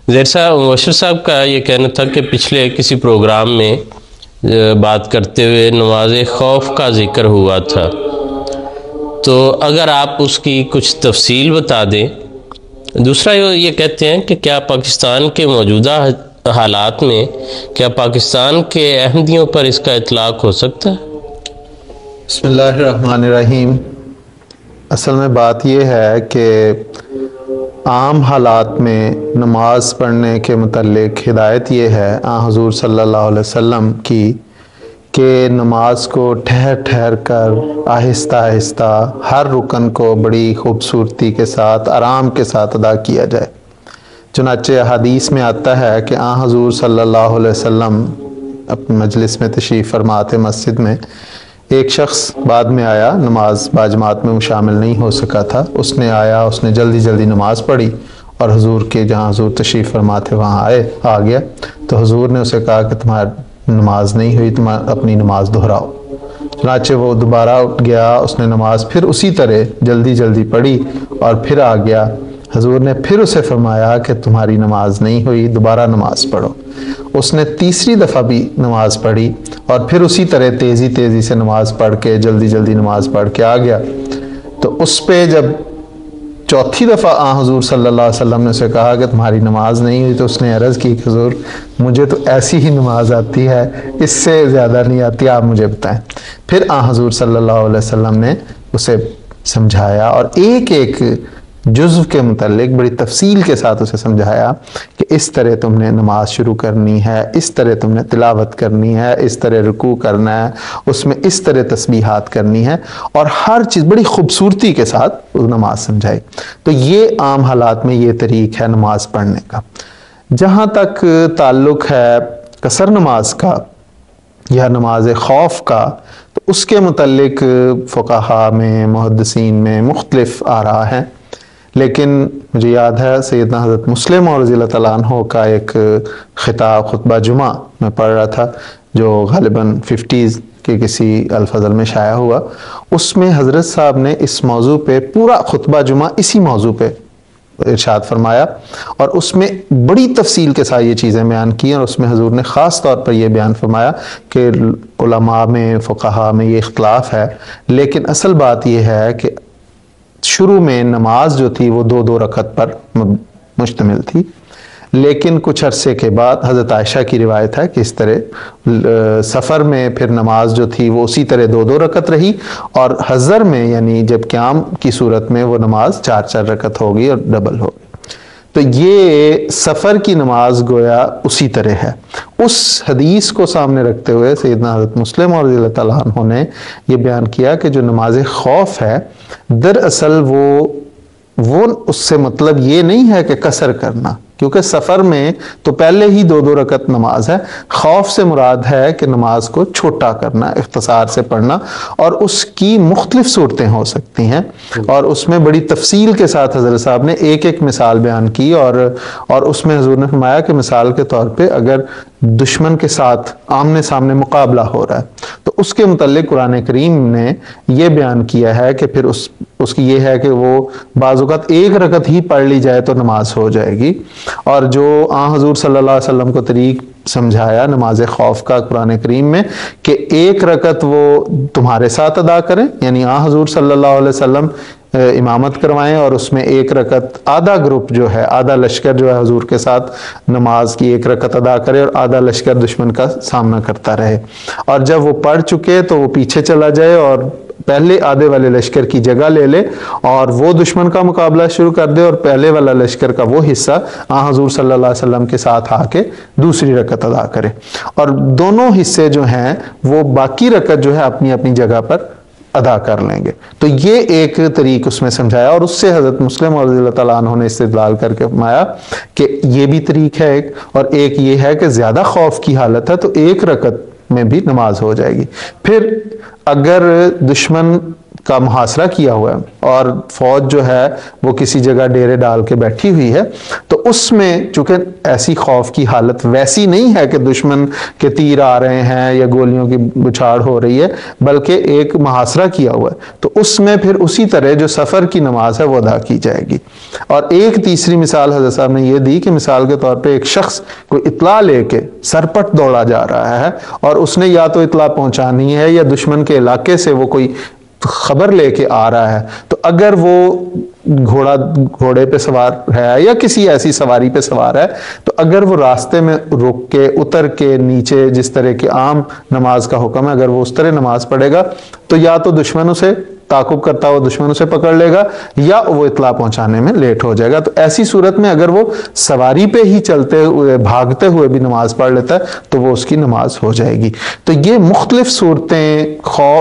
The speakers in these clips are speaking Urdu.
زیر صاحب مبشر صاحب کا یہ کہنا تھا کہ پچھلے کسی پروگرام میں بات کرتے ہوئے نماز خوف کا ذکر ہوا تھا، تو اگر آپ اس کی کچھ تفصیل بتا دیں۔ دوسرا یہ کہتے ہیں کہ کیا پاکستان کے موجودہ حالات میں کیا پاکستان کے احمدیوں پر اس کا اطلاق ہو سکتا ہے؟ بسم اللہ الرحمن الرحیم۔ اصل میں بات یہ ہے کہ عام حالات میں نماز پڑھنے کے متعلق ہدایت یہ ہے حضور صلی اللہ علیہ وسلم کی کہ نماز کو ٹھہر ٹھہر کر آہستہ آہستہ ہر رکن کو بڑی خوبصورتی کے ساتھ آرام کے ساتھ ادا کیا جائے۔ چنانچہ حدیث میں آتا ہے کہ حضور صلی اللہ علیہ وسلم اپنے مجلس میں تشریف فرماتے مسجد میں، ایک شخص بعد میں آیا، نماز باجماعت میں شامل نہیں ہو سکا تھا، اس نے آیا، اس نے جلدی جلدی نماز پڑھی اور حضور کے جہاں حضور تشریف فرماتے وہاں آ گیا تو حضور نے اسے کہا کہ تمہاری نماز نہیں ہوئی، تم اپنی نماز دہراؤ۔ چنانچہ وہ دوبارہ اٹھ گیا، اس نے نماز پھر اسی طرح جلدی جلدی پڑھی اور پھر آ گیا۔ حضور نے پھر اسے فرمایا کہ تمہاری نماز نہیں ہوئی، دوبارہ نماز پڑھو۔ اس نے تیسری دفعہ بھی نماز پڑھی اور پھر اسی طرح تیزی تیزی سے نماز پڑھ کے جلدی جلدی نماز پڑھ کے آ گیا۔ تو اس پہ جب چوتھی دفعہ حضور صلی اللہ علیہ وسلم نے اسے کہا کہ تمہاری نماز نہیں ہوئی، تو اس نے عرض کی کہ حضور مجھے تو ایسی ہی نماز آتی ہے، اس سے زیادہ نہیں آتی، آپ مجھے بتائیں۔ پھر حضور صلی اللہ علیہ وسلم نے اسے سمجھایا اور ایک ایک جزو کے متعلق بڑی تفصیل کے ساتھ اسے سمجھایا کہ اس طرح تم نے نماز شروع کرنی ہے، اس طرح تم نے تلاوت کرنی ہے، اس طرح رکوع کرنا ہے، اس میں اس طرح تسبیحات کرنی ہے، اور ہر چیز بڑی خوبصورتی کے ساتھ وہ نماز سمجھائی۔ تو یہ عام حالات میں یہ طریق ہے نماز پڑھنے کا۔ جہاں تک تعلق ہے قصر نماز کا یا نماز خوف کا، تو اس کے متعلق فقہاء میں محدثین میں مختلف آراء ہیں، لیکن مجھے یاد ہے سیدنا حضرت مسلم اور رضی اللہ تعالیٰ عنہ کا ایک خطاب خطبہ جمعہ میں پڑھ رہا تھا جو غالباً 50s کے کسی الفضل میں شائع ہوا۔ اس میں حضرت صاحب نے اس موضوع پہ پورا خطبہ جمعہ اسی موضوع پہ ارشاد فرمایا اور اس میں بڑی تفصیل کے ساتھ یہ چیزیں بیان کی، اور اس میں حضور نے خاص طور پر یہ بیان فرمایا کہ علماء میں فقہاء میں یہ اختلاف ہے، لیکن اصل بات یہ ہے کہ شروع میں نماز جو تھی وہ 2 رکعت پر مشتمل تھی، لیکن کچھ عرصے کے بعد حضرت عائشہ کی روایت ہے کہ اس طرح سفر میں پھر نماز جو تھی وہ اسی طرح 2 رکعت رہی، اور حضر میں یعنی جب قیام کی صورت میں وہ نماز 4 رکعت ہوگی اور ڈبل ہوگی۔ تو یہ سفر کی نماز گویا اسی طرح ہے۔ اس حدیث کو سامنے رکھتے ہوئے سیدنا حضرت مسلم اور رضی اللہ تعالیٰ عنہ نے یہ بیان کیا کہ جو نماز خوف ہے دراصل وہ اس سے مطلب یہ نہیں ہے کہ قصر کرنا، کیونکہ سفر میں تو پہلے ہی 2 رکعت نماز ہے، خوف سے مراد ہے کہ نماز کو چھوٹا کرنا، اختصار سے پڑھنا، اور اس کی مختلف صورتیں ہو سکتی ہیں، اور اس میں بڑی تفصیل کے ساتھ حضرت صاحب نے ایک ایک مثال بیان کی، اور اس میں حضور نے فرمایا کہ مثال کے طور پہ اگر دشمن کے ساتھ آمنے سامنے مقابلہ ہو رہا ہے تو اس کے متعلق قرآن کریم نے یہ بیان کیا ہے کہ پھر اس کی یہ ہے کہ وہ بعض اوقات 1 رکعت ہی پڑھ لی جائے تو نماز ہو جائے گی، اور جو حضور صلی اللہ علیہ وسلم کو طریق سمجھایا نماز خوف کا قرآن کریم میں کہ 1 رکعت وہ تمہارے ساتھ ادا کریں، یعنی حضور صلی اللہ علیہ وسلم امامت کروائیں اور اس میں 1 رکعت آدھا گروپ جو ہے، آدھا لشکر جو ہے حضور کے ساتھ نماز کی 1 رکعت ادا کرے اور آدھا لشکر دشمن کا سامنا کرتا رہے، اور جب وہ پڑھ چکے تو وہ پیچھے چلا جائے اور پہلے آدھے والے لشکر کی جگہ لے لے اور وہ دشمن کا مقابلہ شروع کر دے، اور پہلے والا لشکر کا وہ حصہ حضور صلی اللہ علیہ وسلم کے ساتھ آ کے دوسری رکعت ادا کرے، اور دونوں حصے جو ہیں وہ باقی رکعت جو ہے اپنی اپنی جگہ پر ادا کر لیں گے۔ تو یہ ایک طریق اس میں سمجھایا، اور اس سے حضرت مسلم اور رضی اللہ تعالیٰ عنہ نے استدلال کر کے فرمایا کہ یہ بھی طریق ہے ایک، اور ایک یہ ہے کہ زیادہ خوف کی حالت ہے تو 1 رکعت میں بھی نماز ہو جائے گی۔ پھر اگر دشمن کا محاصرہ کیا ہوا ہے اور فوج جو ہے وہ کسی جگہ ڈیرے ڈال کے بیٹھی ہوئی ہے، تو اس میں چونکہ ایسی خوف کی حالت ویسی نہیں ہے کہ دشمن کے تیر آ رہے ہیں یا گولیوں کی بچھاڑ ہو رہی ہے، بلکہ ایک محاصرہ کیا ہوا ہے، تو اس میں پھر اسی طرح جو سفر کی نماز ہے وہ ادا کی جائے گی۔ اور ایک تیسری مثال حضرت صاحب نے یہ دی کہ مثال کے طور پہ ایک شخص کوئی اطلاع لے کے سرپٹ دوڑا جا رہا ہے اور اس نے یا تو اطلاع پہنچانی ہے یا دشمن کے علاقے سے وہ کوئی خبر لے کے آ رہا ہے، تو اگر وہ گھوڑے پہ سوار ہے یا کسی ایسی سواری پہ سوار ہے، تو اگر وہ راستے میں رک کے اتر کے نیچے جس طرح کی عام نماز کا حکم ہے، اگر وہ اس طرح نماز پڑھے گا تو یا تو دشمن اسے تعاقب کرتا ہوا دشمن اسے پکڑ لے گا یا وہ اطلاع پہنچانے میں لیٹ ہو جائے گا۔ تو ایسی صورت میں اگر وہ سواری پہ ہی چلتے ہوئے بھاگتے ہوئے بھی نماز پڑھ لیتا ہے تو وہ اس کی نماز ہو جائے گی۔ تو یہ مختلف صورتیں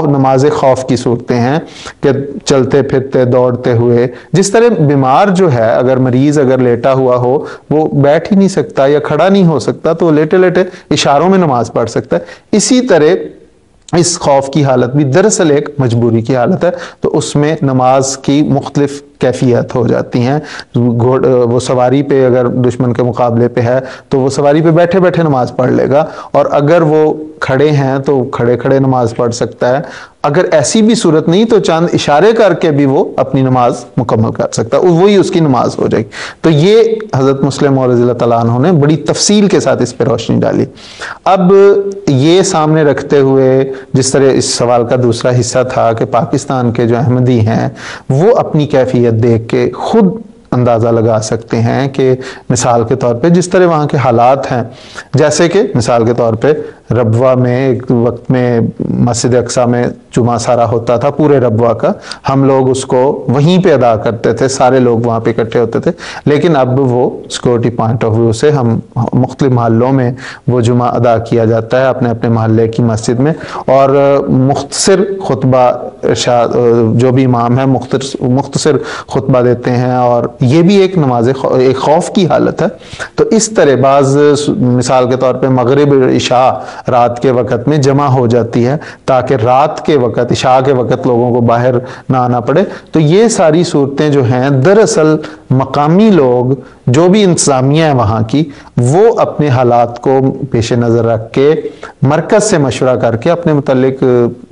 نماز خوف کی صورتیں ہیں کہ چلتے پھرتے دوڑتے ہوئے، جس طرح بیمار جو ہے اگر مریض اگر لیٹا ہوا ہو وہ بیٹھ ہی نہیں سکتا یا کھڑا نہیں ہو سکتا تو لیٹے لیٹے اشاروں میں نماز پڑھ سکتا ہے، اسی طرح اس خوف کی حالت بھی دراصل ایک مجبوری کی حالت ہے، تو اس میں نماز کی مختلف کیفیت ہو جاتی ہیں۔ وہ سواری پہ اگر دشمن کے مقابلے پہ ہے تو وہ سواری پہ بیٹھے بیٹھے نماز پڑھ لے گا، اور اگر وہ کھڑے ہیں تو کھڑے کھڑے نماز پڑھ سکتا ہے۔ اگر ایسی بھی صورت نہیں تو چاند اشارے کر کے بھی وہ اپنی نماز مکمل کر سکتا ہے، وہی اس کی نماز ہو جائے گی۔ تو یہ حضرت مسلم رضی اللہ تعالیٰ عنہ نے بڑی تفصیل کے ساتھ اس پہ روشنی ڈالی۔ اب یہ سامنے رکھتے ہوئے جس طرح اس سوال کا دوسرا حصہ تھا کہ پاکستان کے جو احمدی ہیں وہ اپنی کیفیت دیکھ کے خود اندازہ لگا سکتے ہیں کہ مثال کے طور پہ جس طرح وہاں کے حالات ہیں، جیسے کہ مثال کے طور پہ ربوہ میں ایک وقت میں مسجد اقصیٰ میں جمعہ سارا ہوتا تھا پورے ربوہ کا، ہم لوگ اس کو وہیں پہ ادا کرتے تھے، سارے لوگ وہاں پہ اکٹھے ہوتے تھے، لیکن اب وہ سیکورٹی پوائنٹ آف ویو سے ہم مختلف محلوں میں وہ جمعہ ادا کیا جاتا ہے اپنے اپنے محلے کی مسجد میں، اور مختصر خطبہ ارشاد جو بھی امام ہے مختصر خطبہ دیتے ہیں، اور یہ بھی ایک نماز ایک خوف کی حالت ہے۔ تو اس طرح بعض مثال کے طور پہ مغرب عشاء رات کے وقت میں جمع ہو جاتی ہے تاکہ رات کے وقت عشاء کے وقت لوگوں کو باہر نہ آنا پڑے۔ تو یہ ساری صورتیں جو ہیں دراصل مقامی لوگ جو بھی انتظامیہ ہے وہاں کی، وہ اپنے حالات کو پیش نظر رکھ کے مرکز سے مشورہ کر کے اپنے متعلق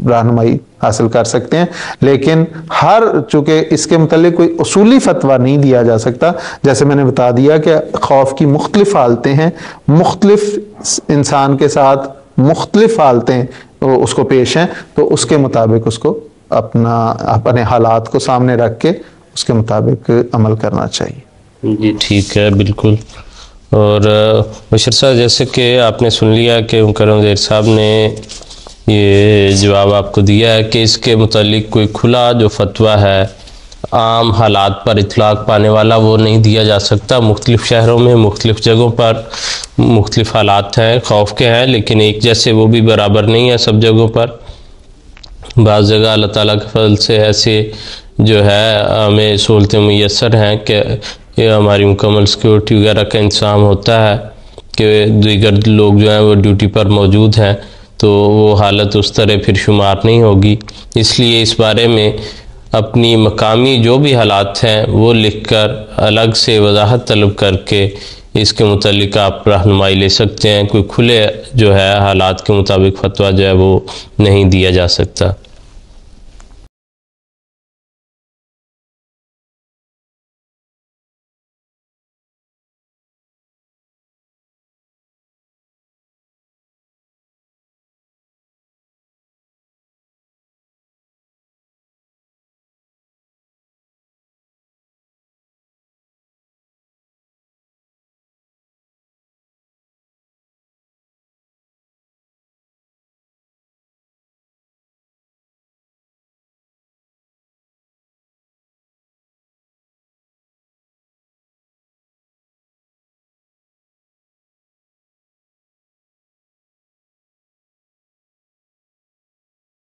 رہنمائی حاصل کر سکتے ہیں، لیکن چونکہ اس کے متعلق کوئی اصولی فتویٰ نہیں دیا جا سکتا، جیسے میں نے بتا دیا کہ خوف کی مختلف حالتیں ہیں، مختلف انسان کے ساتھ مختلف حالتیں اس کو پیش ہیں، تو اس کے مطابق اس کو اپنے حالات کو سامنے رکھ کے اس کے مطابق عمل کرنا چاہیے۔ جی ٹھیک ہے، بالکل۔ اور بشیر صاحب جیسے کہ آپ نے سن لیا کہ مکرم زیر صاحب نے یہ جواب آپ کو دیا ہے کہ اس کے متعلق کوئی کھلا جو فتویٰ ہے عام حالات پر اطلاق پانے والا وہ نہیں دیا جا سکتا۔ مختلف شہروں میں مختلف جگہوں پر مختلف حالات ہیں، خوف کے ہیں، لیکن ایک جیسے وہ بھی برابر نہیں ہے سب جگہوں پر۔ بعض جگہ اللہ تعالیٰ کے فضل سے ایسے جو ہے ہمیں سہولتیں میسر ہیں کہ یہ ہماری مکمل سیکورٹی وغیرہ کا انتظام ہوتا ہے کہ دیگر لوگ جو ہیں وہ ڈیوٹی پر موجود ہیں، تو وہ حالت اس طرح پھر شمار نہیں ہوگی۔ اس لیے اس بارے میں اپنی مقامی جو بھی حالات ہیں وہ لکھ کر الگ سے وضاحت طلب کر کے اس کے متعلق آپ رہنمائی لے سکتے ہیں۔ کوئی کھلے جو ہے حالات کے مطابق فتویٰ جو ہے وہ نہیں دیا جا سکتا۔